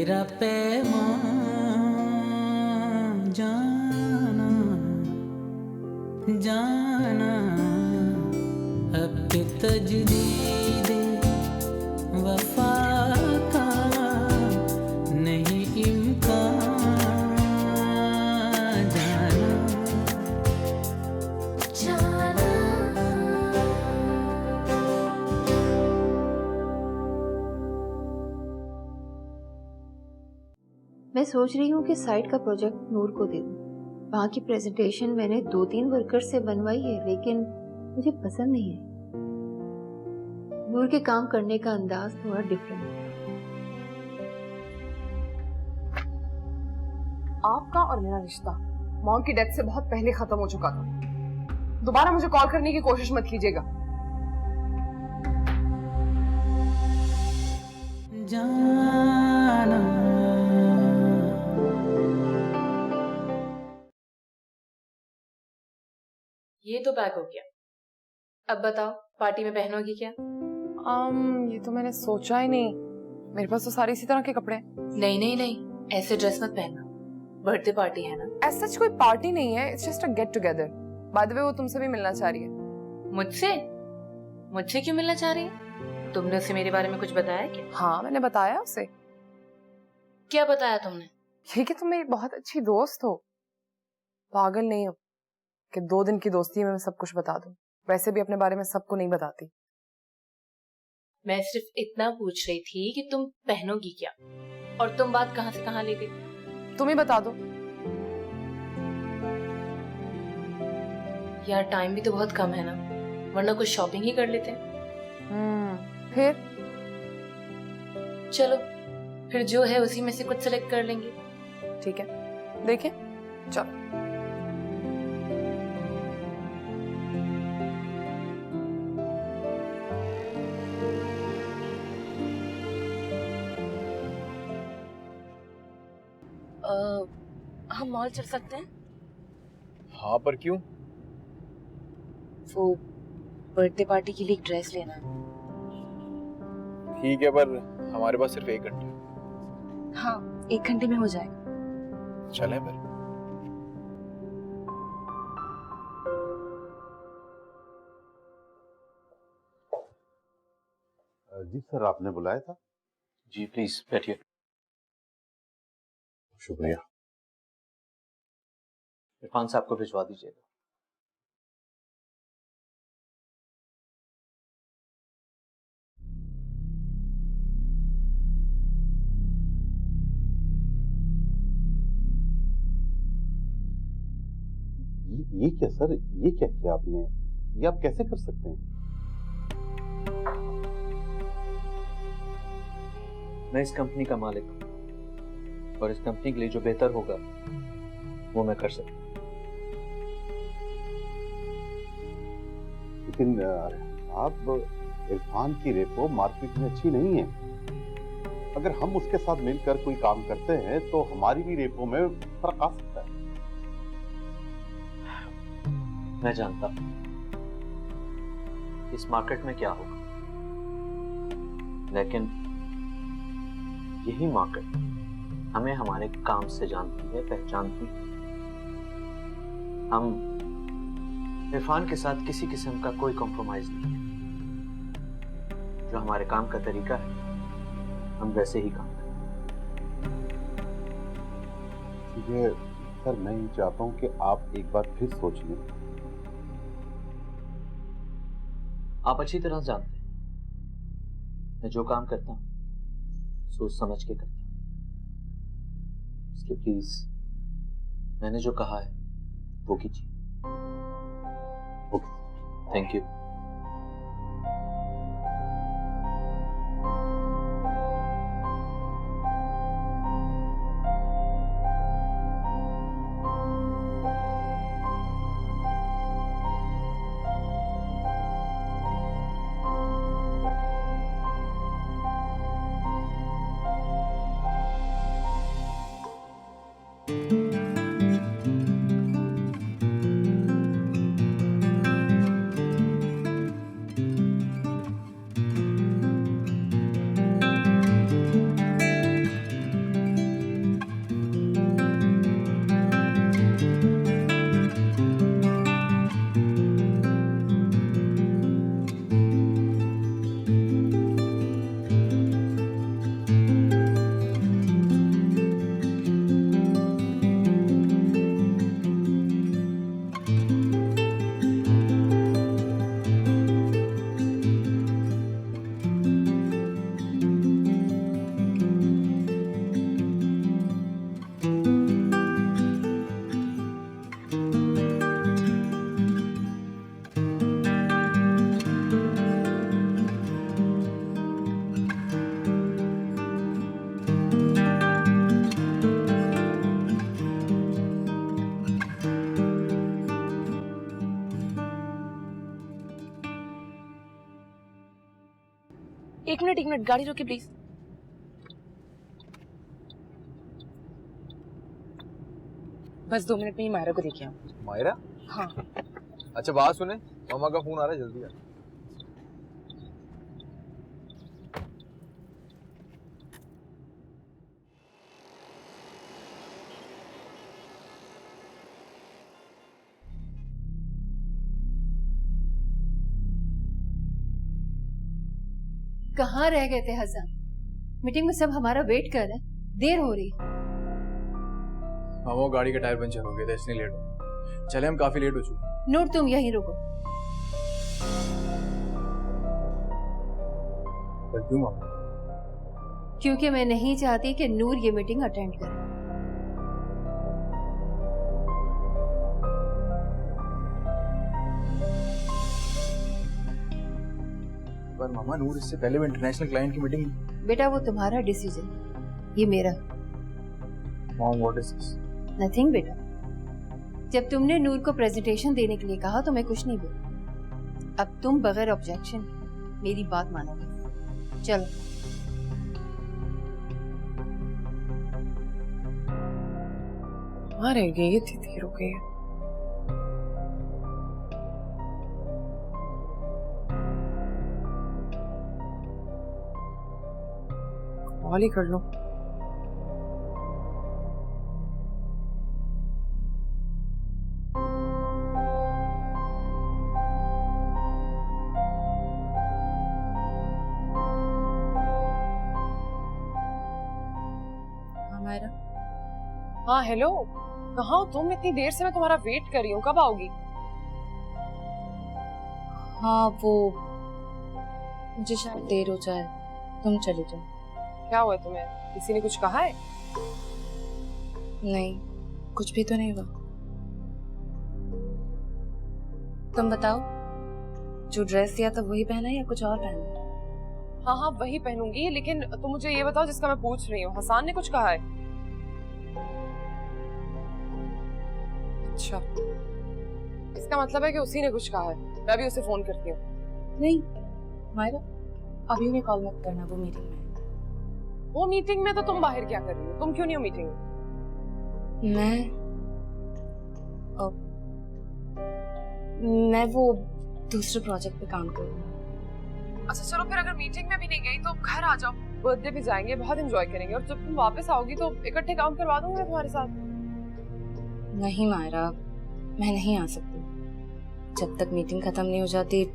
तेरा पैगाम जाना जाना अब के तजदीद वफा का नहीं इम्कान जाना जाना। मैं सोच रही हूँ कि साइट का प्रोजेक्ट नूर को दे दूँ। वहाँ की प्रेजेंटेशन मैंने 2-3 वर्कर से बनवाई है, लेकिन मुझे पसंद नहीं है। नूर के काम करने का अंदाज थोड़ा डिफरेंट है। आपका और मेरा रिश्ता मॉम की डेथ से बहुत पहले खत्म हो चुका था। दोबारा मुझे कॉल करने की कोशिश मत कीजिएगा। जाना ये तो पैक हो गया। अब बताओ पार्टी में पहनोगी क्या? ये तो मैंने सोचा ही नहीं। मेरे पास तो सारे इसी तरह के कपड़े हैं। नहीं नहीं नहीं, ऐसे ड्रेस मत पहनना, बर्थडे पार्टी है ना। ऐसा कोई पार्टी नहीं है, it's just a get together. By the way वो तुमसे भी मिलना चाह रही है। मुझसे? मुझसे क्यों मिलना चाह रही है? तुमने उसे मेरे बारे में कुछ बताया क्या? हाँ, मैंने बताया उसे। क्या बताया तुमने? ये कि तुम मेरी बहुत अच्छी दोस्त हो। पागल नहीं हो कि 2 दिन की दोस्ती में मैं सब कुछ बता दूं। वैसे भी अपने बारे में सबको नहीं बताती। मैं सिर्फ इतना पूछ रही थी कि तुम पहनोगी क्या, और तुम बात कहाँ से कहाँ ले गई? तुम ही बता दो। यार टाइम भी तो बहुत कम है ना, वरना कुछ शॉपिंग ही कर लेते हैं। फिर चलो फिर जो है उसी में से कुछ सेलेक्ट कर लेंगे। ठीक है, देखें। चलो। हम मॉल चल सकते हैं? हाँ, पर क्यों? वो बर्थडे पार्टी के लिए एक ड्रेस लेना है। ठीक है, पर हमारे पास सिर्फ 1 घंटा है। हाँ, 1 घंटे में हो जाएगा। चलें फिर। जी सर, आपने बुलाया था? जी प्लीज बैठिए। शुक्रिया। इरफान साहब को भिजवा दीजिएगा। ये क्या सर, ये क्या किया आपने? ये आप कैसे कर सकते हैं? मैं इस कंपनी का मालिक हूँ और इस कंपनी के लिए जो बेहतर होगा वो मैं कर सकता हूँ। लेकिन आप, इरफान की रेपो मार्केट में अच्छी नहीं है। अगर हम उसके साथ मिलकर कोई काम करते हैं तो हमारी भी रेपो में फर्क आ सकता है। मैं जानता हूँ इस मार्केट में क्या होगा, लेकिन यही मार्केट हमें हमारे काम से जानती है, पहचानती है। हम इरफान के साथ किसी किस्म का कोई कॉम्प्रोमाइज नहीं है। जो हमारे काम का तरीका है हम वैसे ही काम करते हैं। सर, मैं ये चाहता हूँ कि आप एक बार फिर सोच लें। आप अच्छी तरह जानते हैं मैं जो काम करता हूँ सोच समझ के करता हूँ, इसलिए प्लीज मैंने जो कहा है वो कीजिए। Okay, thank you. एक मिनट गाड़ी रोके प्लीज। बस 2 मिनट में ही मायरा को देखिए आप। मायरा? हाँ। अच्छा बात सुने, मामा का फोन आ रहा है, जल्दी आ। कहाँ रह गए थे हसन? मीटिंग में सब हमारा वेट कर रहे हैं, देर हो रही है। मामा गाड़ी का टायर पंचर हो गया था इसलिए लेट हो। चले हम काफी लेट हो चुके। नूर तुम यहीं रुको। पर क्यों मामा? क्योंकि मैं नहीं चाहती कि नूर ये मीटिंग अटेंड करे। पर मामा नूर इससे पहले भी इंटरनेशनल क्लाइंट की मीटिंग। बेटा वो तुम्हारा डिसीजन, ये मेरा। Mom what is this? Nothing बेटा, जब तुमने नूर को प्रेजेंटेशन देने के लिए कहा तो मैं कुछ नहीं बोली। अब तुम बगैर ऑब्जेक्शन मेरी बात मानोगे। चलो। वहाँ रह गई, ये थी देर हो गई है। कॉल ही कर लो। हमारा हाँ हेलो, कहाँ हो तुम? इतनी देर से मैं तुम्हारा वेट कर रही हूँ, कब आओगी? हाँ वो मुझे शायद देर हो जाए, तुम चले जाओ। क्या हुआ तुम्हें? किसी ने कुछ कहा है? नहीं, कुछ भी तो नहीं हुआ। तुम बताओ, जो ड्रेस दिया था वही पहना है या कुछ और पहना? हाँ हाँ वही पहनूंगी, लेकिन तुम मुझे ये बताओ जिसका मैं पूछ रही हूँ, हसन ने कुछ कहा है? अच्छा, इसका मतलब है कि उसी ने कुछ कहा है। मैं भी उसे फोन करती हूँ। नहीं मायरा, अभी उन्हें कॉल मत करना, वो मीटिंग में है। वो मीटिंग में तो तुम बाहर क्या कर रही हो? तुम क्यों नहीं हो मीटिंग में? मैं वो दूसरे प्रोजेक्ट पे काम कर रही हूँ। अच्छा चलो फिर, अगर मीटिंग में भी नहीं गई तो घर आ जाओ, बर्थडे पे जाएंगे, बहुत एंजॉय करेंगे, और जब तुम वापस आओगी तो इकट्ठे काम करवा दूंगा तुम्हारे साथ। नहीं मायरा, मैं नहीं आ सकती। जब तक मीटिंग खत्म नहीं हो जाती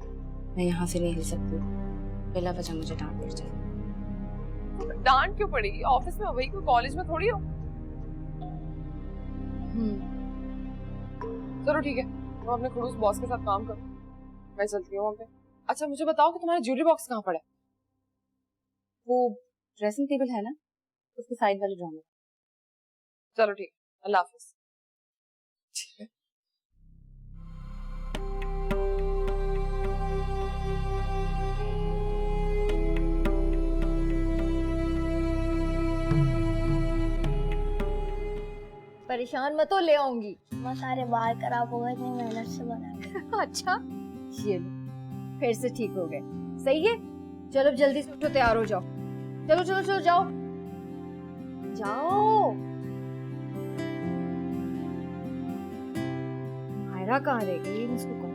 मैं यहाँ से नहीं हिल सकती। बिला वजह मुझे डांट पड़ जाए। डांट क्यों पड़ेगी? ऑफिस में वही, कोई कॉलेज में थोड़ी हो। चलो ठीक है, तुम अपने खड़ूस बॉस के साथ काम करो, मैं चलती हूँ वहाँ पे। अच्छा मुझे बताओ कि तुम्हारा ज्वेलरी बॉक्स कहाँ पड़ा है? वो ड्रेसिंग टेबल है ना, उसके साइड वाले ड्रॉर में। चलो ठीक है, अल्लाह हाफिज। ठीक है। परेशान मत हो, ले आऊंगी। सारे बाल खराब हो गए, इतनी मेहनत से बनाए। अच्छा, ये लो, फिर से ठीक हो गए। सही है, चलो जल्दी से उठो, तैयार हो जाओ। चलो चलो चलो जाओ जाओ। मायरा कहाँ रह गई? मुझको कॉल।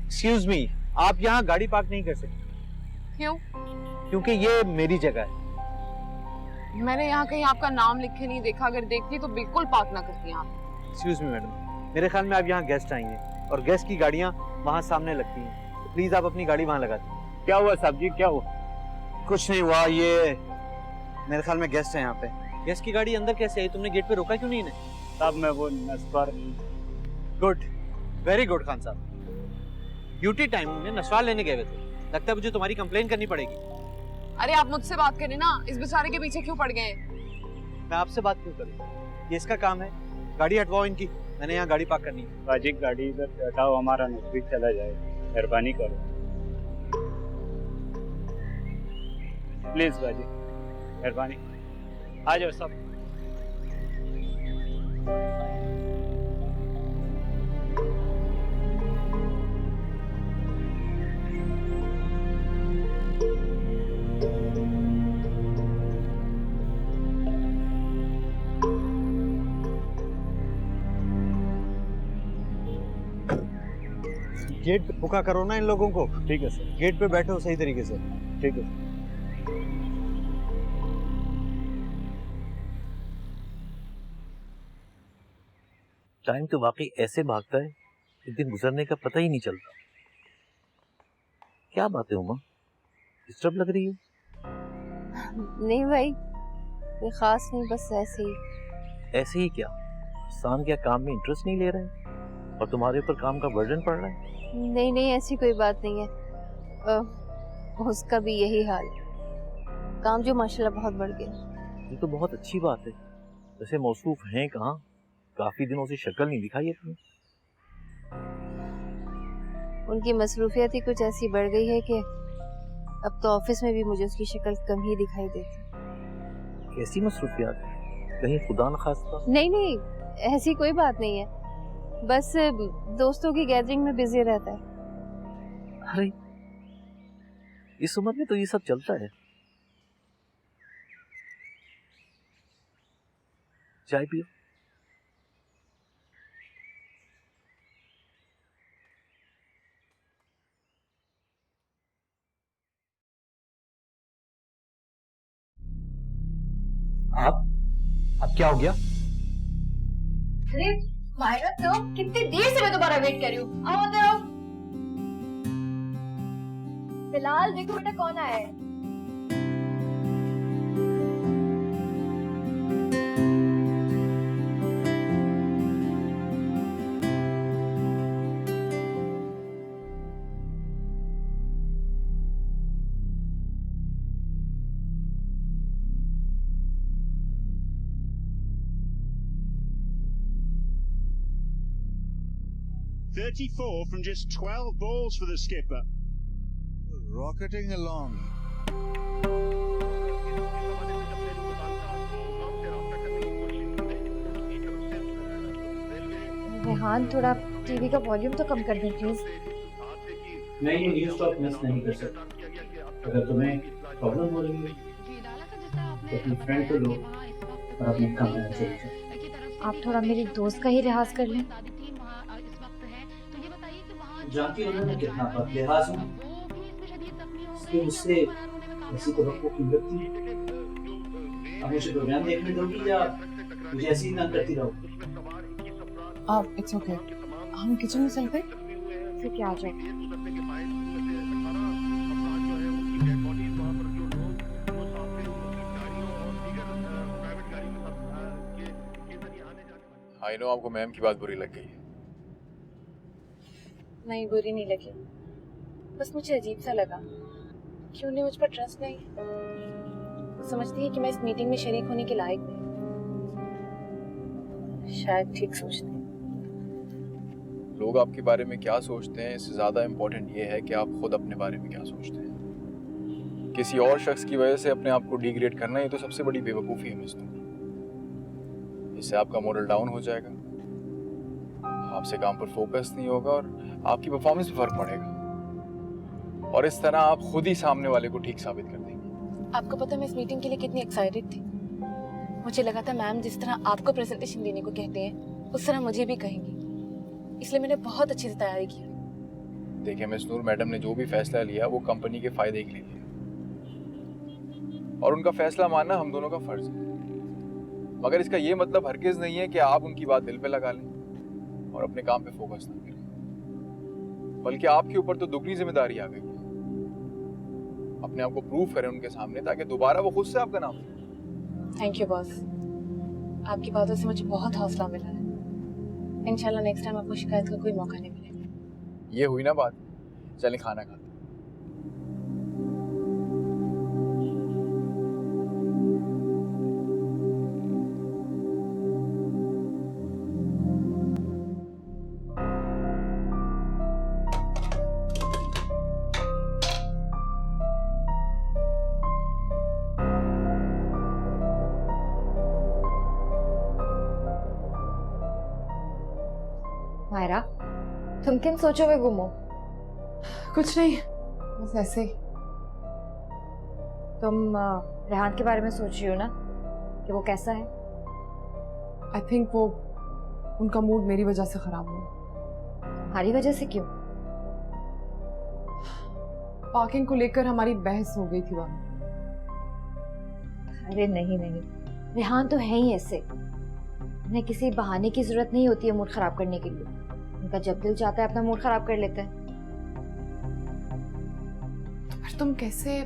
एक्सक्यूज मी, आप यहाँ गाड़ी पार्क नहीं कर सकते। क्यों? क्योंकि ये मेरी जगह है। मैंने यहाँ कहीं आपका नाम लिखे नहीं देखा, अगर देखती तो बिल्कुल पार्क ना करती यहाँ। एक्सक्यूज मी मैडम, मेरे ख्याल में आप यहाँ गेस्ट आई हैं और गेस्ट की गाड़ियाँ वहाँ सामने लगती हैं, तो प्लीज आप अपनी गाड़ी वहाँ लगा दें। क्या हुआ साहब जी, क्या हुआ? कुछ नहीं हुआ, ये मेरे ख्याल में गेस्ट है यहाँ पे। गेस्ट की गाड़ी अंदर कैसे आई? तुमने गेट पे रोका क्यों नहीं इन्हें? साहब मैं वो नस्वार। गुड, वेरी गुड खान साहब। ड्यूटी टाइम में नस्वार लेने गए हुए थे, लगता है मुझे तुम्हारी कंप्लेन करनी पड़ेगी। अरे आप मुझसे बात करें ना, इस बेचारे के पीछे क्यों पड़ गए? मैं आपसे बात क्यों करूं? ये इसका काम है। गाड़ी हटवाओ इनकी, मैंने यहाँ गाड़ी पार्क करनी है। बाजी गाड़ी इधर से हटाओ, हमारा नौकरी चला जाएगा, मेहरबानी करो प्लीज बाजी, मेहरबानी। आ जाओ सब। गेट पे पुका करो ना इन लोगों को। ठीक है सर। गेट पे बैठो सही तरीके से। ठीक है। टाइम तो वाकई ऐसे भागता है कि दिन गुजरने का पता ही नहीं चलता। क्या बात है उमा, डिस्टर्ब लग रही है? नहीं भाई, कोई खास नहीं, बस ऐसे ही। ऐसे ही क्या? शाम क्या काम में इंटरेस्ट नहीं ले रहे हैं और तुम्हारे ऊपर काम का बर्डन पड़ रहा है? नहीं नहीं, ऐसी कोई बात नहीं है। उसका भी यही हाल है, काम जो माशाल्लाह बहुत बढ़ गया। ये तो बहुत अच्छी बात है। वैसे मौसूफ हैं कहाँ? काफी दिनों से शक्ल नहीं दिखाई अपनी। उनकी मसरूफियत ही कुछ ऐसी बढ़ गई है कि अब तो ऑफिस में भी मुझे उसकी शक्ल कम ही दिखाई देती। कैसी मसरूफियत? कहीं खुदा न खास्ता? नहीं नहीं, ऐसी कोई बात नहीं है, बस दोस्तों की गैदरिंग में बिजी रहता है। अरे इस उम्र में तो ये सब चलता है। चाय पियो। आप क्या हो गया? अरे मायरा, तो कितनी देर से मैं तुम्हारा वेट कर रही हूँ। आओ अंदर आओ। फिलहाल देखो बेटा कौन आया है। .34 from just 12 balls for the skipper. Rocketing along. Rehan, थोड़ा टीवी का वॉल्यूम तो कम कर दे प्लीज। मैं ये न्यूज़ स्टॉप मिस नहीं कर सकता। अगर तुम्हें प्रॉब्लम हो रही है तो अपनी फ्रेंड को लो और अपने कमरे में चले जाओ। आप थोड़ा मेरी दोस्त का ही लिहाज कर लें। जानती हो ना कितना लिहाज हूँ इसके, मुझसे ऐसी तो क्यों लगती है? अब मुझे प्रोग्राम देखने दोगी या मुझे ऐसी ही तंग करती रहोगी? इट्स ओके, हम किचन में चलते। ठीक है, आ जाओ। आई नो आपको मैम की बात बुरी लग गई है। नहीं, बुरी नहीं लगी, बस मुझे अजीब सा लगा कि उन्हें मुझ पर ट्रस्ट नहीं। समझती है कि मैं इस मीटिंग में शरीक होने के लायक नहीं। शायद ठीक सोचते हैं। लोग आपके बारे में क्या सोचते हैं इससे ज्यादा इम्पोर्टेंट ये है कि आप खुद अपने बारे में क्या सोचते हैं। किसी और शख्स की वजह से अपने आप को डिग्रेड करना, ये तो सबसे बड़ी बेवकूफ़ी है मिस्टर। इससे आपका मोरल डाउन हो जाएगा, आपसे काम पर फोकस नहीं होगा और आपकी परफॉर्मेंस में फर्क पड़ेगा और इस तरह आप खुद ही सामने वाले को ठीक साबित कर देंगे। आपको पता है मैं इस मीटिंग के लिए कितनी एक्साइटेड थी। मुझे लगा था मैम जिस तरह आपको प्रेजेंटेशन देने को कहते हैं उस तरह मुझे भी कहेंगी, इसलिए मैंने बहुत अच्छे से तैयारी की। देखिए मिस नूर, मैडम ने जो भी फैसला लिया वो कंपनी के फायदे के लिए लिया और उनका फैसला मानना हम दोनों का फर्ज है, मगर इसका ये मतलब हरगिज नहीं है कि आप उनकी बात दिल पे लगा लें और अपने काम पे फोकस ना करें, बल्कि आपके ऊपर तो दुगनी जिम्मेदारी आ गई है। अपने आप को प्रूव करें उनके सामने ताकि दोबारा वो खुद से आपका नाम लें। थैंक यू बॉस, आपकी बातों से मुझे बहुत हौसला मिला है। इंशाल्लाह नेक्स्ट टाइम आपको शिकायत का कोई मौका नहीं मिलेगा। ये हुई ना बात, चलें खाना खाते। मायरा, तुम किन सोचों में गुम हो? कुछ नहीं, बस ऐसे ही। तुम रेहान के बारे में सोच रही हो ना कि वो कैसा है? आई थिंक वो उनका मूड मेरी वजह से खराब हुआ। तुम्हारी वजह से क्यों? पार्किंग को लेकर हमारी बहस हो गई थी वहां। अरे नहीं नहीं, रेहान तो है ही ऐसे, उन्हें किसी बहाने की जरूरत नहीं होती है मूड खराब करने के लिए। उनका जब दिल चाहता है अपना मूड खराब कर लेते हैं। तो फिर तुम कैसे,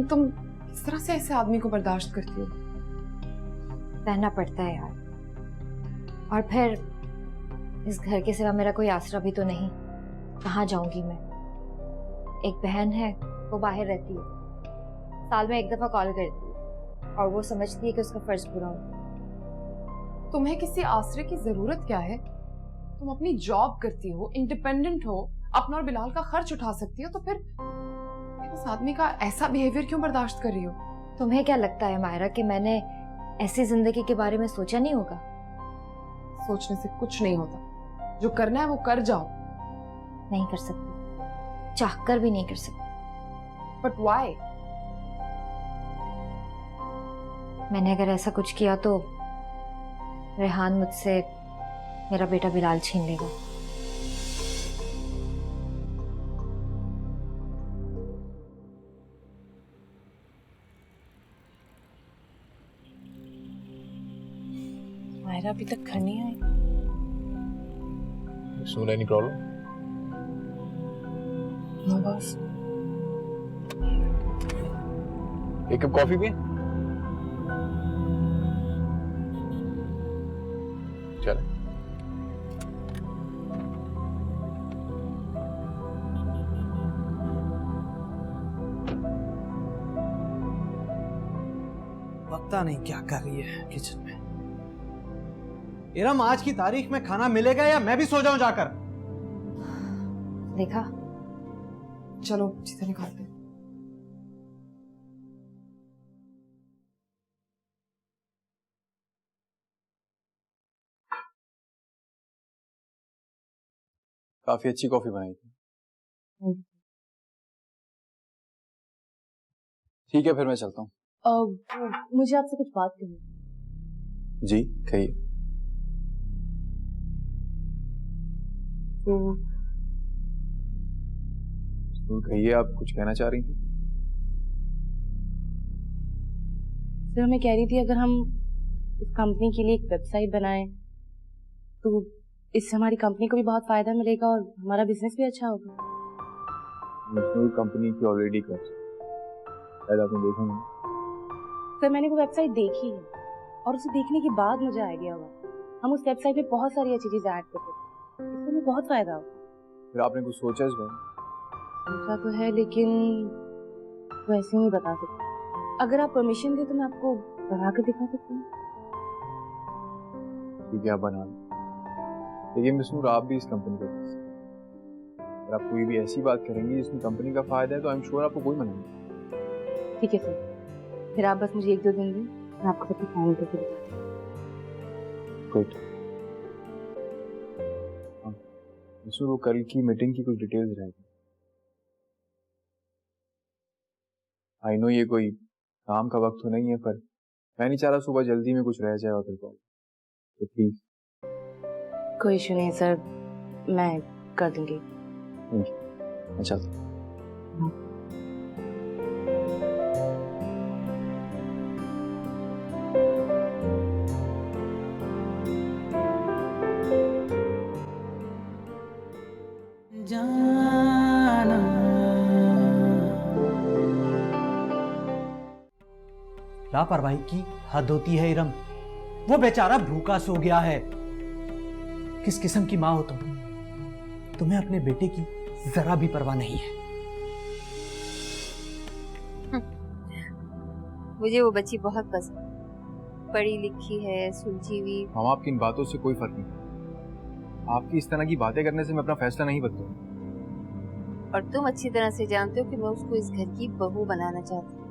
तुम किस तरह से ऐसे आदमी को बर्दाश्त करती हो? रहना पड़ता है यार, और फिर इस घर के सिवा मेरा कोई आसरा भी तो नहीं। कहाँ जाऊंगी मैं? एक बहन है, वो बाहर रहती है, साल में एक दफा कॉल करती है, और वो समझती है कि उसका फर्ज पूरा हो। तुम्हें किसी आसरे की जरूरत क्या है? तुम अपनी जॉब करती हो, इंडिपेंडेंट हो, अपना और बिलाल का खर्च उठा सकती हो, तो फिर इस आदमी का ऐसा बिहेवियर क्यों बर्दाश्त कर रही हो? तुम्हें क्या लगता है मायरा कि मैंने ऐसी जिंदगी के बारे में सोचा नहीं होगा? सोचने से कुछ नहीं होता, जो करना है वो कर जाओ। नहीं कर सकती, चाहकर भी नहीं कर सकती। But why? मैंने अगर ऐसा कुछ किया तो रेहान मुझसे मेरा बेटा बिलाल छीन लेगा। मायरा अभी तक घर नहीं आई। सुन, एनी प्रॉब्लम? No boss. एक कप कॉफी पिए? चल। पता नहीं क्या कर रही है किचन में। इरम, आज की तारीख में खाना मिलेगा या मैं भी सो जाऊं जाकर? देखा, चलो चीजें निकालते हैं। काफी अच्छी कॉफी बनाई थी। ठीक है, फिर मैं चलता हूँ। मुझे आपसे कुछ बात करनी है। जी कहिए। तो कहिए, आप कुछ कहना चाह रही थी? सर, मैं कह रही थी अगर हम इस कंपनी के लिए एक वेबसाइट बनाएं तो इससे हमारी कंपनी को भी बहुत फायदा मिलेगा और हमारा बिजनेस भी अच्छा होगा। कंपनी की ऑलरेडी कर, शायद आपने देखा नहीं। सर, मैंने वो वेबसाइट देखी है और उसे देखने के बाद मुझे आइडिया हुआ हम उस वेबसाइट पे बहुत सारी अच्छी चीजें ऐड कर सकते हैं, इससे हमें बहुत फायदा होगा। फिर आपने कुछ सोचा इस बारे में? सोचा तो है, लेकिन वैसे नहीं बता सकती। अगर आप परमिशन दे तो मैं आपको बनाकर दिखा सकती हूँ। ठीक है, आप बना लो। लेकिन मिस नूर, आप भी इस कंपनी को कर सकते हैं। अगर आप कोई भी ऐसी बात करेंगी जिसमें कंपनी का फायदा है तो आई एम श्योर आपको कोई मना नहीं। ठीक है सर, फिर आप बस मुझे 1-2 दिन दें, मैं आपको सब कुछ फाइनल करके दिखाती हूँ। गुड। हाँ मिस नूर, वो कल की मीटिंग की कुछ डिटेल्स रहेगी। आई नो ये कोई काम का वक्त तो नहीं है, पर मैं नहीं चाह रहा सुबह जल्दी में कुछ रह जाए और फिर कॉल, तो प्लीज। कोई इशू नहीं सर, मैं कर दूंगी। मैं चलता हूँ। लापरवाही की हद होती है इरम, वो बेचारा भूखा सो गया है। किस किस्म की माँ हो तुम? तुम्हें अपने बेटे की जरा भी परवाह नहीं है। मुझे वो बच्ची बहुत पसंद, पढ़ी लिखी है, सुलझी हुई। हम आपकी इन बातों से कोई फर्क नहीं। आपकी इस तरह की बातें करने से मैं अपना फैसला नहीं बदलूंगा। और तुम अच्छी तरह से जानते हो कि मैं उसको इस घर की बहू बनाना चाहती हूँ।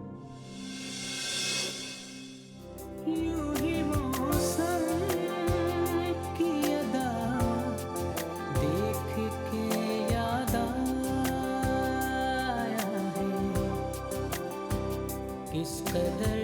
इस कदर